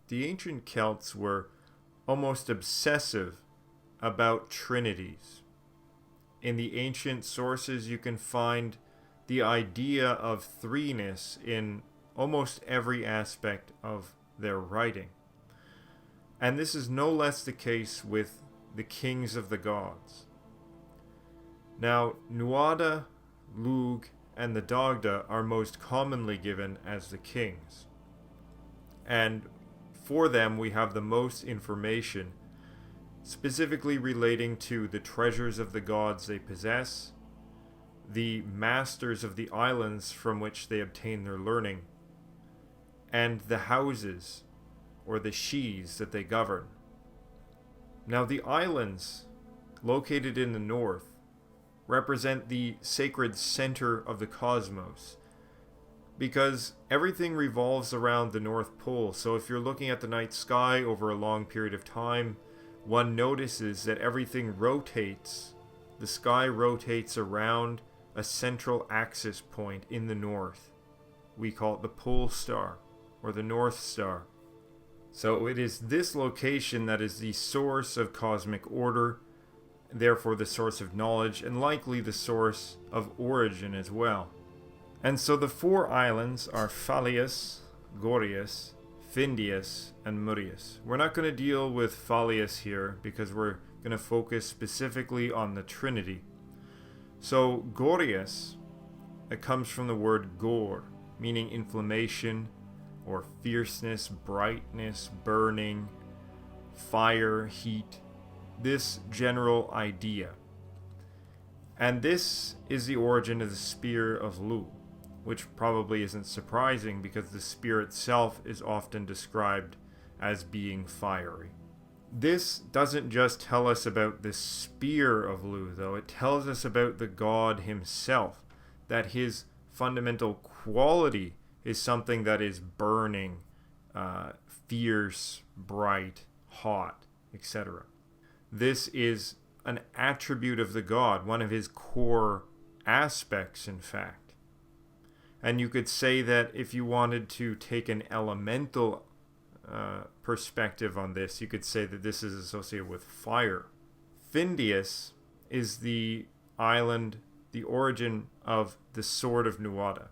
the ancient Celts were almost obsessive about trinities. In the ancient sources, you can find the idea of threeness in almost every aspect of their writing. And this is no less the case with the kings of the gods. Now, Nuada, Lug, and the Dagda are most commonly given as the kings. And for them, we have the most information, specifically relating to the treasures of the gods they possess, the masters of the islands from which they obtain their learning, and the houses, or the shes that they govern. Now, the islands, located in the north, represent the sacred center of the cosmos, because everything revolves around the North Pole. So if you're looking at the night sky over a long period of time, one notices that everything rotates. The sky rotates around a central axis point in the north. We call it the pole star, or the North Star. So it is this location that is the source of cosmic order, therefore the source of knowledge, and likely the source of origin as well. And so the four islands are Phalius, Gorius, Findius, and Murius. We're not going to deal with Phalius here because we're going to focus specifically on the Trinity. So Gorius, it comes from the word gor, meaning inflammation or fierceness, brightness, burning, fire, heat, this general idea. And this is the origin of the spear of Lu, which probably isn't surprising because the spear itself is often described as being fiery. This doesn't just tell us about the spear of Lu, though. It tells us about the god himself, that his fundamental quality is something that is burning, fierce, bright, hot, etc. This is an attribute of the god, one of his core aspects, in fact. And you could say that if you wanted to take an elemental perspective on this, you could say that this is associated with fire. Findius is the island, the origin of the sword of Nuada.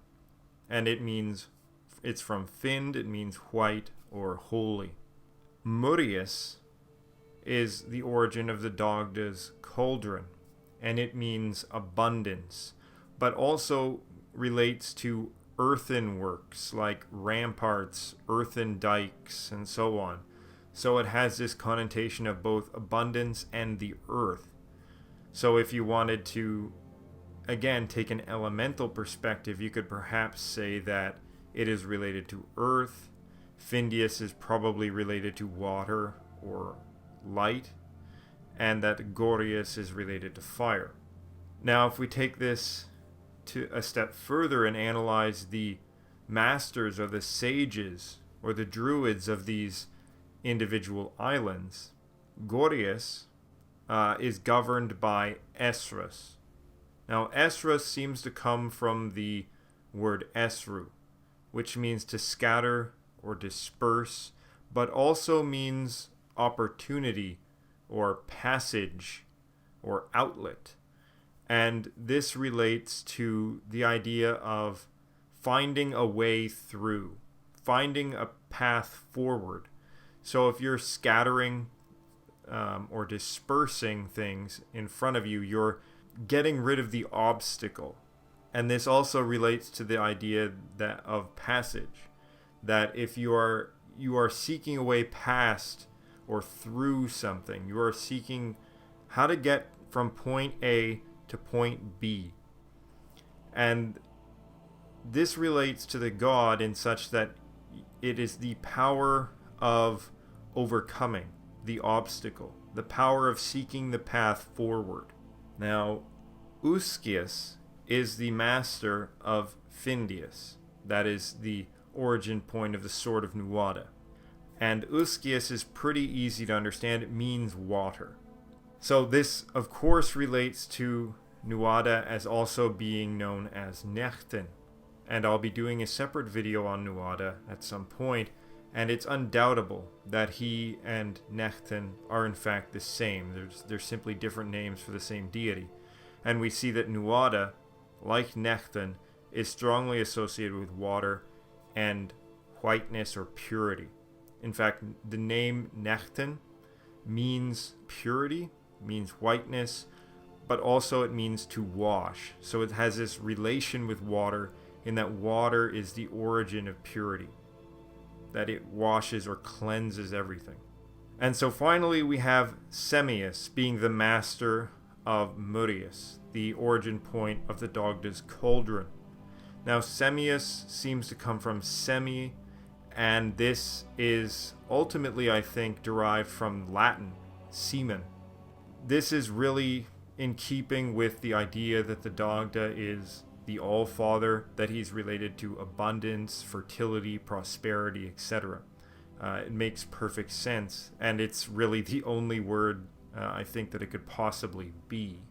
And it's from Find, it means white or holy. Murius is the origin of the Dagda's cauldron, and it means abundance, but also relates to earthen works like ramparts, earthen dikes, and so on. So it has this connotation of both abundance and the earth. So if you wanted to, again, take an elemental perspective, you could perhaps say that it is related to earth. Findius is probably related to water or light, and that Gorius is related to fire. Now, if we take this to a step further and analyze the masters or the sages or the druids of these individual islands, Gorius is governed by Esrus. Now, Esrus seems to come from the word Esru, which means to scatter or disperse, but also means opportunity or passage or outlet. And this relates to the idea of finding a way through, finding a path forward. So if you're scattering or dispersing things in front of you, you're getting rid of the obstacle. And this also relates to the idea that of passage, that if you are seeking a way past or through something, you are seeking how to get from point A to point B. And this relates to the god in such that it is the power of overcoming the obstacle, the power of seeking the path forward. Now, Uscius is the master of Findius. That is the origin point of the sword of Nuada. And Uscius is pretty easy to understand. It means water. So this, of course, relates to Nuada as also being known as Neptune. And I'll be doing a separate video on Nuada at some point, And it's undoubtable that he and Neptune are in fact the same. They're simply different names for the same deity. And we see that Nuada, like Neptune, is strongly associated with water and whiteness or purity. In fact, the name Neptune means purity, means whiteness, but also it means to wash. So it has this relation with water in that water is the origin of purity, that it washes or cleanses everything. And so finally we have Semius being the master of Murius, the origin point of the Dagda's cauldron. Now Semius seems to come from semi, and this is ultimately, I think, derived from Latin, semen. This is really in keeping with the idea that the Dagda is the All-Father, that he's related to abundance, fertility, prosperity, etc. It makes perfect sense, and it's really the only word I think that it could possibly be.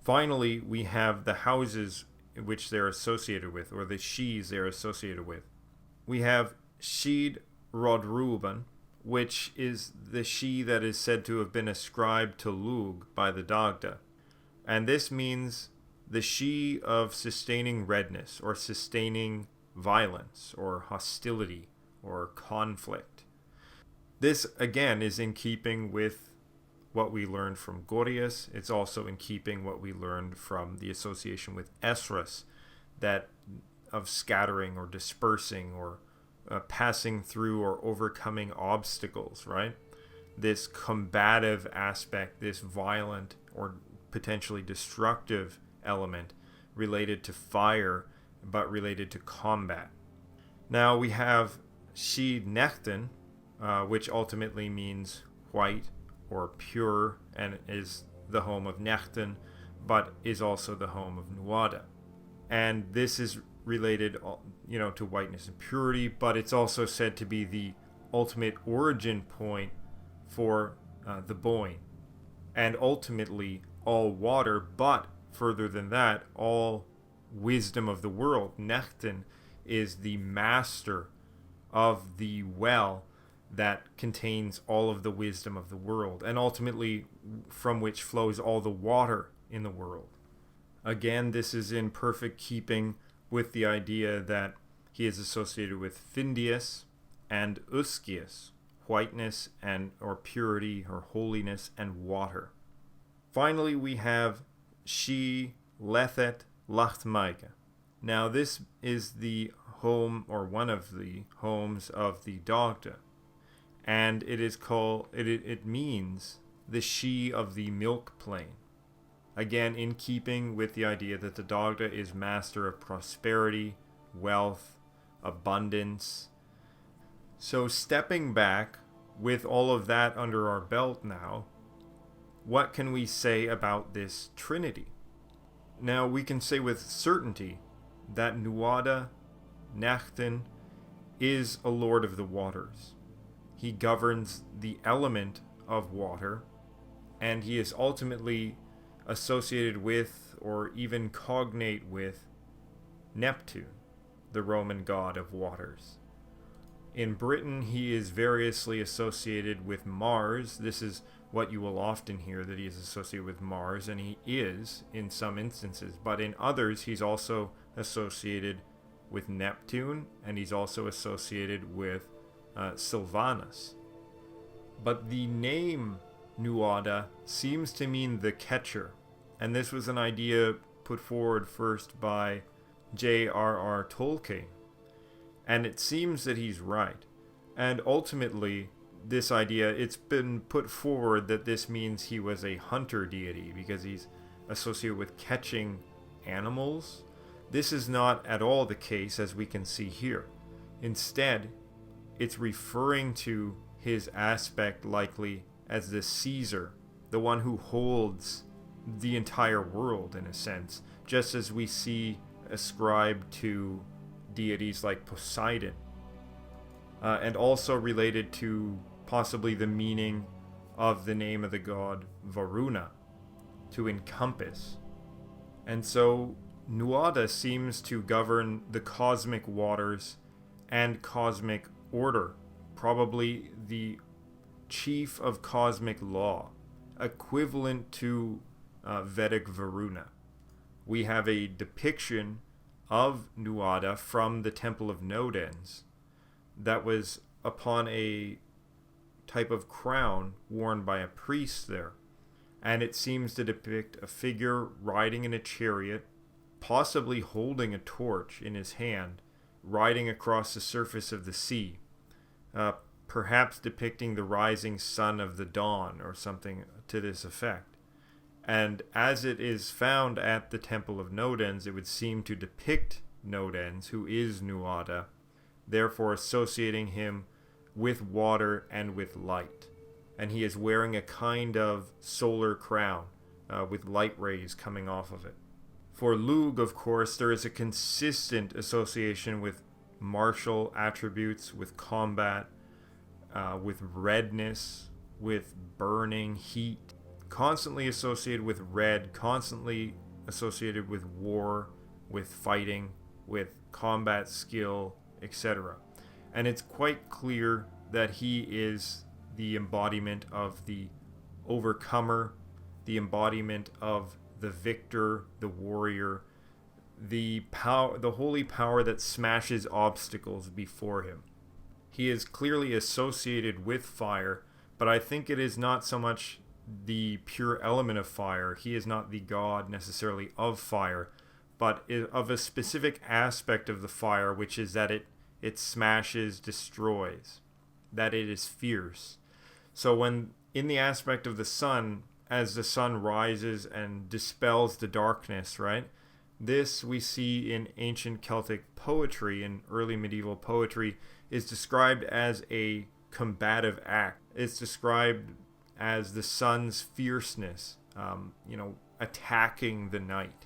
Finally, we have the houses which they're associated with, or the shes they're associated with. We have Shed Rodruben, which is the she that is said to have been ascribed to Lug by the Dagda. And this means the she of sustaining redness, or sustaining violence, or hostility, or conflict. This, again, is in keeping with what we learned from Gorgias. It's also in keeping what we learned from the association with Esrus, that of scattering or dispersing or passing through or overcoming obstacles, right? This combative aspect, this violent or potentially destructive element related to fire, but related to combat. Now we have Shed Neptune, which ultimately means white or pure, and is the home of Neptune, but is also the home of Nuada. And this is related, to whiteness and purity, but it's also said to be the ultimate origin point for the Boyne, and ultimately all water, but further than that, all wisdom of the world. Neptune is the master of the well that contains all of the wisdom of the world, and ultimately from which flows all the water in the world. Again, this is in perfect keeping with the idea that he is associated with Findius and Uskius, whiteness and or purity or holiness and water. Finally, we have She Lethet Lachtmaike. Now this is the home, or one of the homes, of the Dagda, and it is called, it means the she of the milk plain. Again, in keeping with the idea that the Dagda is master of prosperity, wealth, abundance. So stepping back with all of that under our belt now, what can we say about this trinity? Now we can say with certainty that Nuada, Neptune, is a lord of the waters. He governs the element of water, and he is ultimately associated with, or even cognate with, Neptune, the Roman god of waters. In Britain, he is variously associated with Mars. This is what you will often hear, that he is associated with Mars, and he is in some instances. But in others, he's also associated with Neptune, and he's also associated with Silvanus. But the name Nuada seems to mean the catcher, and this was an idea put forward first by J.R.R. Tolkien, and it seems that he's right. And ultimately, this idea, it's been put forward that this means he was a hunter deity because he's associated with catching animals. This is not at all the case, as we can see here. Instead, it's referring to his aspect likely as the Caesar, the one who holds the entire world in a sense, just as we see ascribed to deities like Poseidon, and also related to possibly the meaning of the name of the god Varuna, to encompass. And so Nuada seems to govern the cosmic waters and cosmic order, probably the chief of cosmic law, equivalent to Vedic Varuna. We have a depiction of Nuada from the Temple of Nodens that was upon a type of crown worn by a priest there. And it seems to depict a figure riding in a chariot, possibly holding a torch in his hand, riding across the surface of the sea, perhaps depicting the rising sun of the dawn or something to this effect. And as it is found at the Temple of Nodens, it would seem to depict Nodens, who is Nuada, therefore associating him with water and with light. And he is wearing a kind of solar crown with light rays coming off of it. For Lug, of course, there is a consistent association with martial attributes, with combat, with redness, with burning heat, constantly associated with red, constantly associated with war, with fighting, with combat skill, etc. And it's quite clear that he is the embodiment of the overcomer, the embodiment of the victor, the warrior, the holy power that smashes obstacles before him. He is clearly associated with fire, but I think it is not so much the pure element of fire. He is not the god necessarily of fire, but of a specific aspect of the fire, which is that it smashes, destroys, that it is fierce. So when in the aspect of the sun, as the sun rises and dispels the darkness, right? This we see in ancient Celtic poetry and early medieval poetry is described as a combative act. It's described as the sun's fierceness, attacking the night.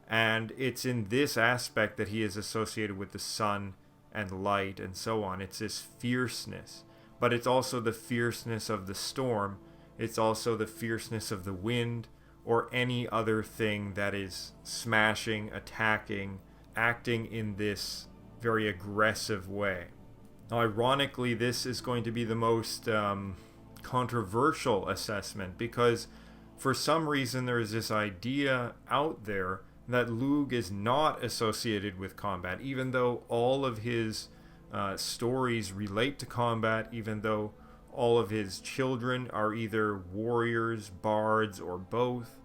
And it's in this aspect that he is associated with the sun and light and so on. It's this fierceness. But it's also the fierceness of the storm. It's also the fierceness of the wind or any other thing that is smashing, attacking, acting in this very aggressive way. Now, ironically, this is going to be the most controversial assessment because for some reason there is this idea out there that Lug is not associated with combat, even though all of his stories relate to combat, even though all of his children are either warriors, bards, or both,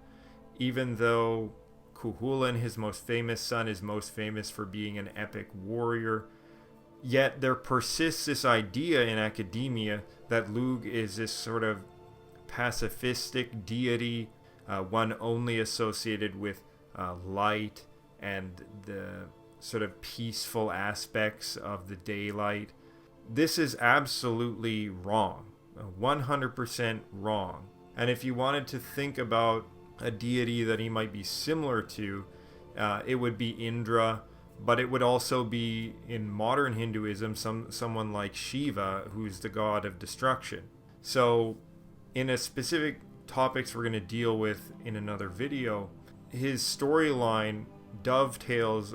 even though Cuchulainn, his most famous son, is most famous for being an epic warrior. Yet there persists this idea in academia that Lug is this sort of pacifistic deity, one only associated with light and the sort of peaceful aspects of the daylight. This is absolutely wrong, 100% wrong. And if you wanted to think about a deity that he might be similar to, it would be Indra, but it would also be, in modern Hinduism, someone like Shiva, who's the god of destruction. So in a specific topics we're going to deal with in another video, his storyline dovetails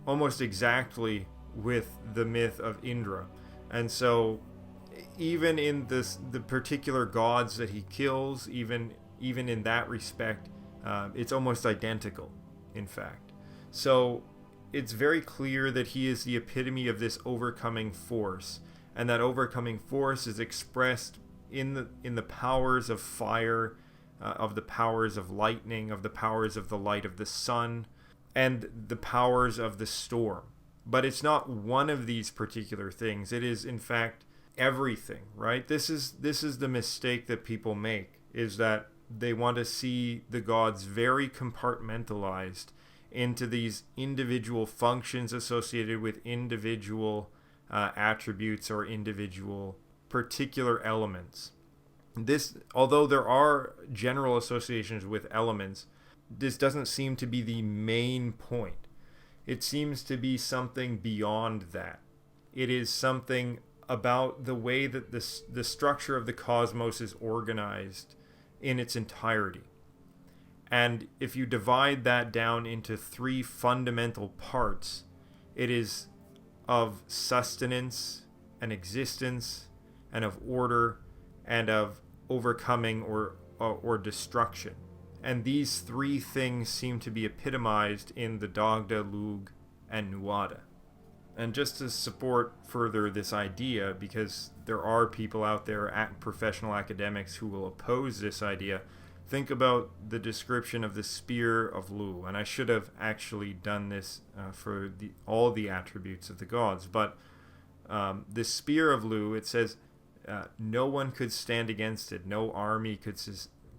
almost exactly with the myth of Indra. And so even in the particular gods that he kills, even in that respect, it's almost identical, in fact. So it's very clear that he is the epitome of this overcoming force, and that overcoming force is expressed in the powers of fire, of the powers of lightning, of the powers of the light of the sun, and the powers of the storm. But it's not one of these particular things. It is, in fact, everything, right? This is the mistake that people make, is that they want to see the gods very compartmentalized into these individual functions associated with individual attributes or individual particular elements. This, although there are general associations with elements, this doesn't seem to be the main point. It seems to be something beyond that. It is something about the way that the structure of the cosmos is organized in its entirety. And if you divide that down into three fundamental parts, it is of sustenance, an existence and of order and of overcoming or destruction. And these three things seem to be epitomized in the Dagda, Lug, and Nuada. And just to support further this idea, because there are people out there, professional academics, who will oppose this idea, think about the description of the spear of Lu. And I should have actually done this for all the attributes of the gods. But the spear of Lu, it says, no one could stand against it. No army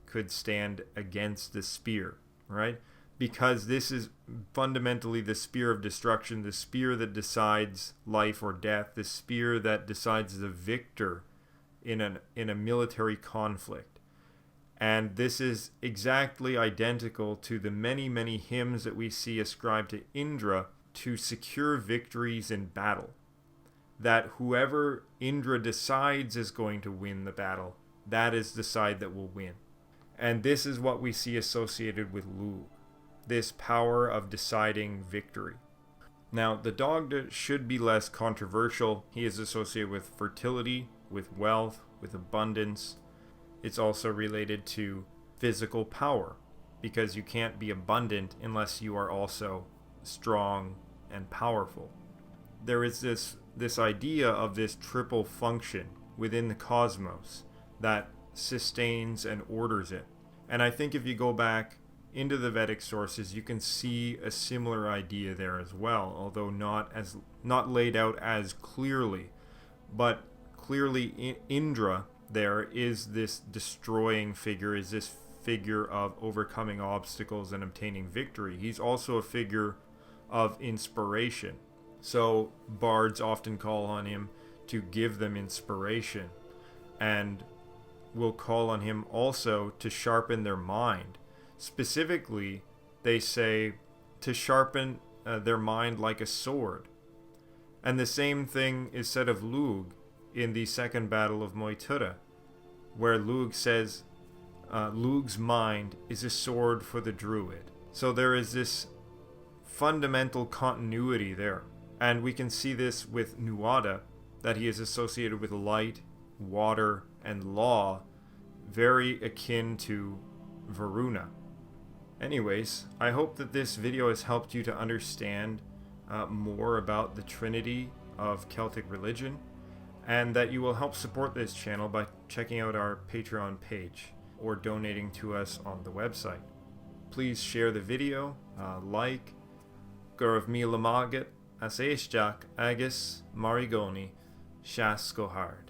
could stand against the spear, right? Because this is fundamentally the spear of destruction, the spear that decides life or death, the spear that decides the victor in a military conflict. And this is exactly identical to the many, many hymns that we see ascribed to Indra to secure victories in battle. That whoever Indra decides is going to win the battle, that is the side that will win. And this is what we see associated with Lug, this power of deciding victory. Now, the Dagda should be less controversial. He is associated with fertility, with wealth, with abundance. It's also related to physical power, because you can't be abundant unless you are also strong and powerful. There is this idea of this triple function within the cosmos that sustains and orders it. And I think if you go back into the Vedic sources, you can see a similar idea there as well, although not laid out as clearly. But clearly Indra there is this destroying figure, is this figure of overcoming obstacles and obtaining victory. He's also a figure of inspiration. So bards often call on him to give them inspiration, and will call on him also to sharpen their mind. Specifically, they say to sharpen their mind like a sword. And the same thing is said of Lug in the second battle of Moitura, where Lug says, Lug's mind is a sword for the druid. So there is this fundamental continuity there. And we can see this with Nuada, that he is associated with light, water, and law, very akin to Varuna. Anyways, I hope that this video has helped you to understand more about the Trinity of Celtic religion, and that you will help support this channel by checking out our Patreon page or donating to us on the website. Please share the video, like, Gurav mi lamagat, as agus marigoni, shasko hard.